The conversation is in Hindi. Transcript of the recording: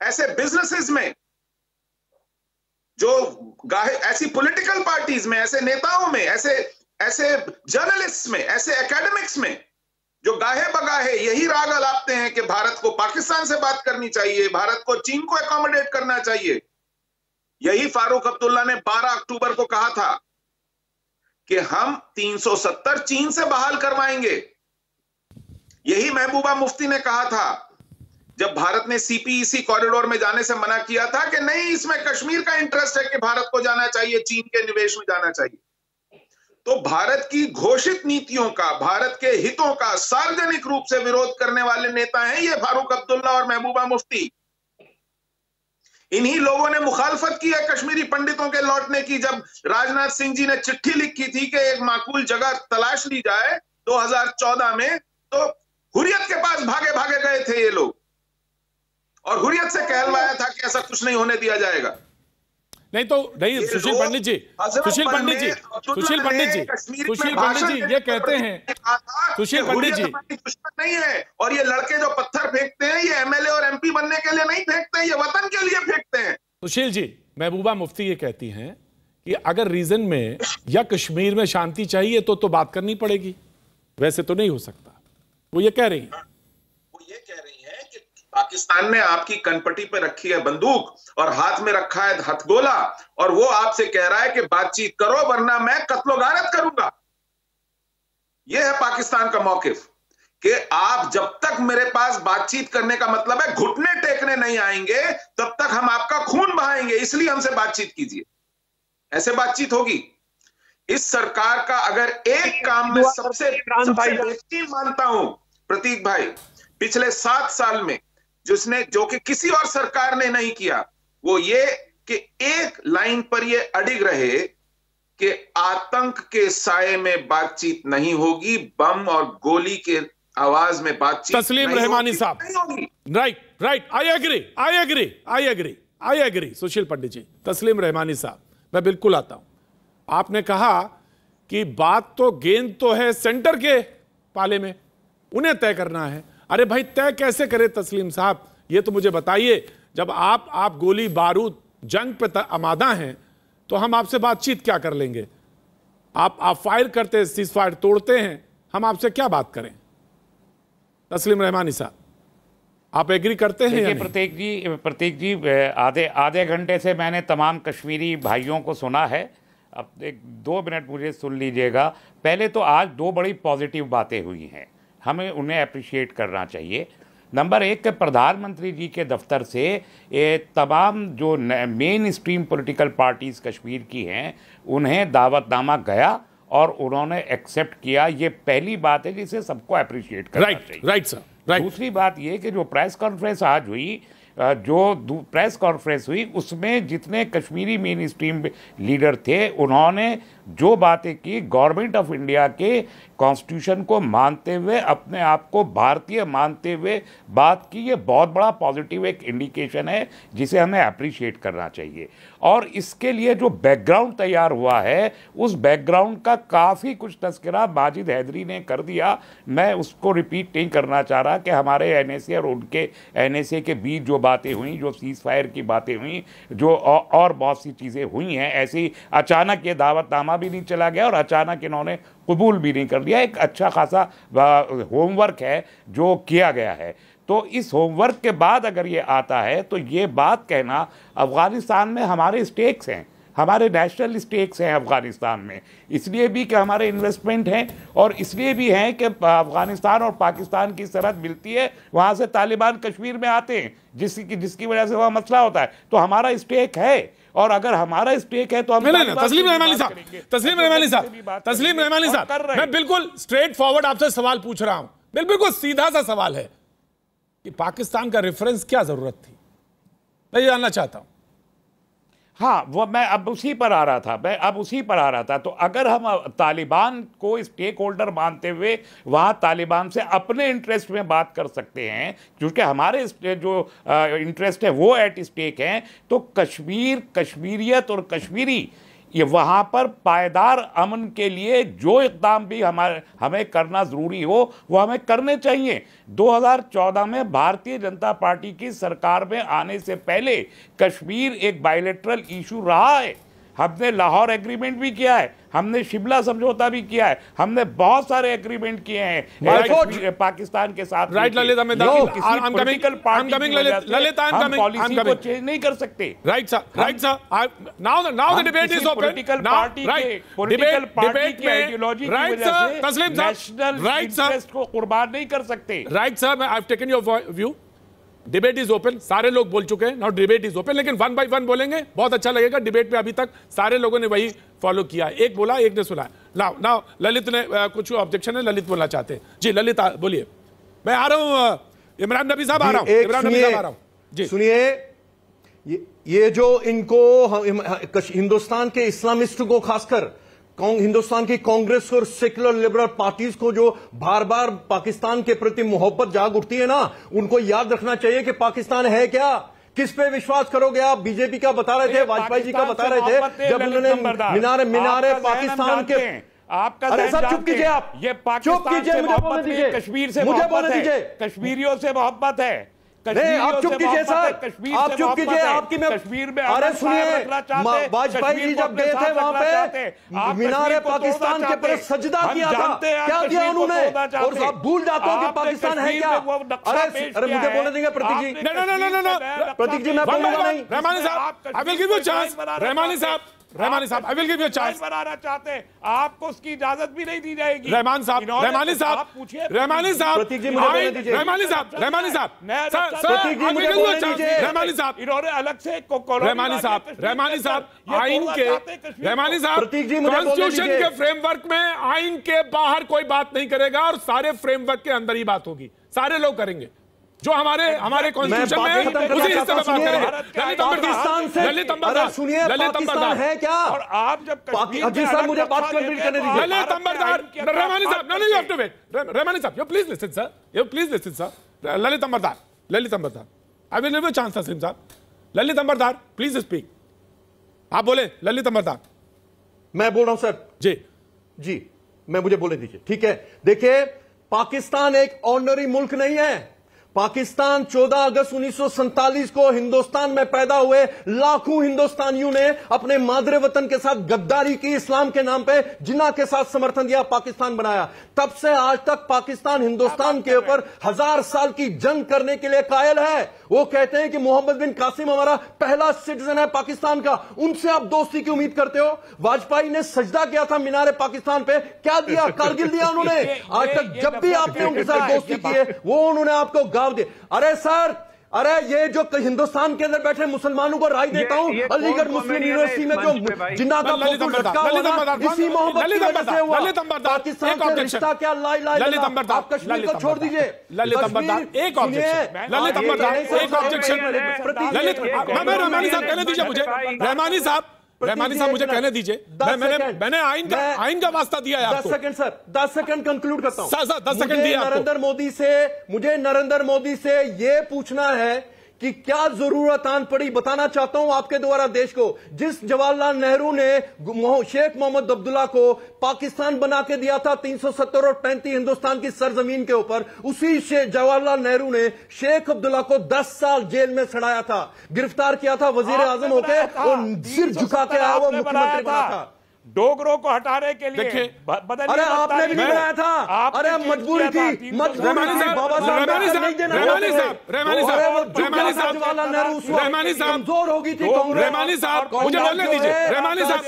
ऐसे बिजनेसेस में, जो गाहे, ऐसी पॉलिटिकल पार्टीज में, ऐसे नेताओं में, ऐसे जर्नलिस्ट में, ऐसे एकेडमिक्स में, जो गाहे बगाहे यही राग अलापते हैं कि भारत को पाकिस्तान से बात करनी चाहिए, भारत को चीन को एकोमोडेट करना चाहिए। यही फारूक अब्दुल्ला ने 12 अक्टूबर को कहा था कि हम 370 चीन से बहाल करवाएंगे। यही महबूबा मुफ्ती ने कहा था जब भारत ने सीपीईसी कॉरिडोर में जाने से मना किया था कि नहीं, इसमें कश्मीर का इंटरेस्ट है कि भारत को जाना चाहिए, चीन के निवेश में जाना चाहिए। तो भारत की घोषित नीतियों का, भारत के हितों का सार्वजनिक रूप से विरोध करने वाले नेता हैं ये फारूक अब्दुल्ला और महबूबा मुफ्ती। इन्हीं लोगों ने मुखालफत की है कश्मीरी पंडितों के लौटने की, जब राजनाथ सिंह जी ने चिट्ठी लिखी थी कि एक माकूल जगह तलाश ली जाए 2014 में, तो हुर्रियत के पास भागे भागे गए थे ये लोग और हुर्रियत से कहलवाया था कि ऐसा कुछ नहीं होने दिया जाएगा। नहीं तो नहीं, सुशील पंडित जी ये कहते हैं, सुशील पंडित जी दुश्मन नहीं है, और ये लड़के जो पत्थर फेंकते हैं ये एमएलए और एमपी बनने के लिए नहीं फेंकते हैं, ये वतन के लिए फेंकते हैं। सुशील जी, महबूबा मुफ्ती ये कहती हैं कि अगर रीजन में या कश्मीर में शांति चाहिए तो बात करनी पड़ेगी, वैसे तो नहीं हो सकता। वो ये कह रही है, पाकिस्तान ने आपकी कनपटी पे रखी है बंदूक और हाथ में रखा है हथगोला, और वो आपसे कह रहा है कि बातचीत करो वरना मैं कत्लो गारत करूंगा। यह है पाकिस्तान का मौकिफ कि आप जब तक मेरे पास बातचीत करने का मतलब है घुटने टेकने नहीं आएंगे, तब तक हम आपका खून बहाएंगे, इसलिए हमसे बातचीत कीजिए। ऐसे बातचीत होगी। इस सरकार का अगर एक काम में सबसे बेहतरीन मानता हूं प्रतीक भाई, पिछले 7 साल में जो कि किसी और सरकार ने नहीं किया, वो ये कि एक लाइन पर ये अडिग रहे कि आतंक के साए में बातचीत नहीं होगी, बम और गोली के आवाज में बातचीत तस्लीम रहमानी साहब, राइट, आई एग्री सुशील पंडित जी, तस्लीम रहमानी साहब, मैं बिल्कुल आता हूं। आपने कहा कि बात तो, गेंद तो है सेंटर के पाले में, उन्हें तय करना है। अरे भाई, तय कैसे करे तस्लीम साहब, ये तो मुझे बताइए। जब आप गोली बारूद जंग पे आमादा हैं तो हम आपसे बातचीत क्या कर लेंगे? आप फायर करते हैं, सीज फायर तोड़ते हैं, हम आपसे क्या बात करें? तस्लीम रहमानी साहब, आप एग्री करते हैं या नहीं? प्रतीक जी आधे घंटे से मैंने तमाम कश्मीरी भाइयों को सुना है। अब 2 मिनट मुझे सुन लीजिएगा। पहले तो आज 2 बड़ी पॉजिटिव बातें हुई हैं, हमें उन्हें अप्रिशिएट करना चाहिए। नंबर 1 के प्रधानमंत्री जी के दफ्तर से तमाम जो main stream political parties Kashmir की हैं उन्हें दावतनामा गया और उन्होंने एक्सेप्ट किया। ये पहली बात है जिसे सबको अप्रिशिएट करना चाहिए। Right sir. दूसरी बात ये कि जो प्रेस कॉन्फ्रेंस आज हुई, प्रेस कॉन्फ्रेंस हुई, उसमें जितने कश्मीरी मेन स्ट्रीम लीडर थे उन्होंने जो बातें की, गवर्नमेंट ऑफ इंडिया के कॉन्स्टिट्यूशन को मानते हुए, अपने आप को भारतीय मानते हुए बात की, ये बहुत बड़ा पॉजिटिव एक इंडिकेशन है जिसे हमें अप्रिशिएट करना चाहिए। और इसके लिए जो बैकग्राउंड तैयार हुआ है, उस बैकग्राउंड का काफ़ी कुछ तस्करा माजिद हैदरी ने कर दिया। मैं उसको रिपीट नहीं करना चाह रहा कि हमारे एनएसए और उनके एनएसए के बीच जो बातें हुई, जो सीज फायर की बातें हुई, जो और बहुत सी चीज़ें हुई हैं, ऐसी अचानक ये दावतनामा भी नहीं चला गया और अचानक इन्होंने कबूल भी नहीं कर लिया। एक अच्छा खासा होमवर्क है जो किया गया है। तो इस होमवर्क के बाद अगर ये आता है तो ये बात कहना, अफ़गानिस्तान में हमारे स्टेक्स हैं, हमारे नेशनल स्टेक्स हैं अफ़गानिस्तान में, इसलिए भी कि हमारे इन्वेस्टमेंट हैं और इसलिए भी हैं कि अफ़गानिस्तान और पाकिस्तान की सरहद मिलती है, वहाँ से तालिबान कश्मीर में आते हैं, जिसकी वजह से वहाँ मसला होता है। तो हमारा स्टेक है, और अगर हमारा स्टेक है तो हम तस्लीम रहमानी साहब, मैं बिल्कुल स्ट्रेट फॉरवर्ड आपसे सवाल पूछ रहा हूं, बिल्कुल सीधा सा सवाल है कि पाकिस्तान का रेफरेंस क्या जरूरत थी, मैं ये जानना चाहता हूं। हाँ, वो मैं अब उसी पर आ रहा था। तो अगर हम तालिबान को स्टेक होल्डर मानते हुए वहाँ तालिबान से अपने इंटरेस्ट में बात कर सकते हैं, क्योंकि हमारे जो इंटरेस्ट है वो एट स्टेक हैं, तो कश्मीरियत और कश्मीरी ये वहां पर पायदार अमन के लिए जो इक़दाम भी हमें करना जरूरी हो वो हमें करने चाहिए। 2014 में भारतीय जनता पार्टी की सरकार में आने से पहले कश्मीर एक बायलैटरल इशू रहा है। हमने लाहौर एग्रीमेंट भी किया है, हमने शिमला समझौता भी किया है, हमने बहुत सारे एग्रीमेंट किए हैं पाकिस्तान के साथ। राइट ललित, हम पॉलिसी को चेंज नहीं कर सकते। Right sir, now the debate is open. Political party की आइडियोलॉजी की वजह से नेशनल इंटरेस्ट को कुर्बान नहीं कर सकते। Right sir, I have taken your view. Debate is open, सारे लोग बोल चुके हैं, नाउ डिबेट इज ओपन, लेकिन वन बाय वन बोलेंगे, बहुत अच्छा लगेगा। डिबेट में अभी तक सारे लोगों ने वही फॉलो किया, एक बोला एक ने सुना। नाउ ललित ने कुछ ऑब्जेक्शन है, ललित बोलना चाहते हैं जी। ललित बोलिए। मैं आ रहा हूं, इमरान नबी साहब आ रहा हूं, इमरान नबी साहब आ रहा हूं जी। सुनिए, ये जो इनको हिंदुस्तान के इस्लामिस्ट को खासकर हिंदुस्तान की कांग्रेस और सेक्युलर लिबरल पार्टीज को जो बार बार पाकिस्तान के प्रति मोहब्बत जाग उठती है ना, उनको याद रखना चाहिए कि पाकिस्तान है क्या, किस पे विश्वास करोगे आप। बीजेपी का बता रहे थे, वाजपेयी जी का बता रहे थे, जब उन्होंने मीनारे पाकिस्तान के आपका अरे सर चुप कीजिए आप, ये पाकिस्तान से मोहब्बत नहीं, कश्मीर से मोहब्बत है, कश्मीरियों से मोहब्बत है। नहीं, आप चुप कीजिए सर, आप चुप कीजिए। आपकी मैं कश्मीर में अरे सुनिए, वाजपेयी जी जब गए थे वहां पे मीनारे पाकिस्तान के पर सजदा किया था, क्या किया उन्होंने, और आप भूल जाते हो कि पाकिस्तान है क्या। अरे मुझे बोलने देंगे प्रतीक जी? प्रतीक जी मैं बोलूंगा नहीं। रहमानी साहब, I will give you chance. Rahmani साहब, I will give you chance. बनाना चाहते हैं, आपको उसकी इजाजत भी नहीं दी जाएगी। रहमानी साहब, रहमानी साहब, प्रतीक जी मुझे बोलने दीजिए। रहमानी साहब, प्रतीक जी मुझे बोलने दीजिए। रहमानी साहब, इन्होंने अलग से रहमानी साहब आइन के, रहमानी साहब प्रतीक जी मुझे कॉन्स्टिट्यूशन के फ्रेमवर्क में आइन के बाहर कोई बात नहीं करेगा और सारे फ्रेमवर्क के अंदर ही बात होगी, सारे लोग करेंगे जो हमारे कॉन्स्टिट्यूशन में उसी हिस्से में बात करेंगे। पाकिस्तान से ललित अंबरदार, सुनिए, पाकिस्तान है क्या? और आप जब जी सर मुझे बात कंप्लीट करने दीजिए। ललित अंबरदार, रहमानी साहब, no you have to wait. Rahmani साहब, you please listen sir, you please listen sir. Lalit Ambardar, I will give you chance Tasleem साहब। ललित अंबरदार प्लीज स्पीक, आप बोले। ललित अंबरदार, मैं बोल रहा हूं सर जी, मैं मुझे बोलने दीजिए, ठीक है। देखिए, पाकिस्तान एक ऑर्डिनरी मुल्क नहीं है। पाकिस्तान 14 अगस्त 1947 को हिंदुस्तान में पैदा हुए लाखों हिंदुस्तानियों ने अपने मादरे वतन के साथ गद्दारी की, इस्लाम के नाम पे जिन्ना के साथ समर्थन दिया, पाकिस्तान बनाया। तब से आज तक पाकिस्तान हिंदुस्तान के ऊपर 1000 साल की जंग करने के लिए कायल है। वो कहते हैं कि मोहम्मद बिन कासिम हमारा पहला सिटीजन है पाकिस्तान का, उनसे आप दोस्ती की उम्मीद करते हो? वाजपेयी ने सजदा किया था मीनारे पाकिस्तान पे, क्या दिया? कारगिल दिया उन्होंने। आज तक जब भी आपने उनके साथ दोस्ती की है वो उन्होंने आपको गाँव दे। अरे सर, अरे ये जो हिंदुस्तान के अंदर बैठे मुसलमानों को राय देता हूं, अलीगढ़ मुस्लिम यूनिवर्सिटी में जो जिन्ना का फोटो लटका हुआ, इसी मोहब्बत की वजह से हुआ। पाकिस्तान से रिश्ता क्या लाई आप कश्मीर को छोड़ दीजिए। ललित अंबरदार एक ऑब्जेक्शन, ललित अंबरदार एक ऑब्जेक्शन। ललित, रहमानी साहब कहने दीजिए मुझे, रहमानी साहब मुझे कहने दीजिए। मैंने आइन का वास्ता दिया है आपको। 10 सेकंड सर, 10 सेकंड कंक्लूड करता हूं। 10 सेकंड दिया आपको। मुझे नरेंद्र मोदी से यह पूछना है कि क्या जरूरत आन पड़ी। बताना चाहता हूं आपके द्वारा देश को, जिस जवाहरलाल नेहरू ने शेख मोहम्मद अब्दुल्ला को पाकिस्तान बना के दिया था 370 और 35 हिंदुस्तान की सरजमीन के ऊपर, उसी जवाहरलाल नेहरू ने शेख अब्दुल्ला को 10 साल जेल में सड़ाया था, गिरफ्तार किया था वजीर आजम होके, और सिर झुका के आया वो मुख्यमंत्री बना था। डोगरों को हटाने के लिए अरे आपने भी नहीं बनाया था, अरे मजबूरी थी, बाबा साहब कमजोर होगी थी। रहमानी साहब मुझे बोलने दीजिए। रहमानी साहब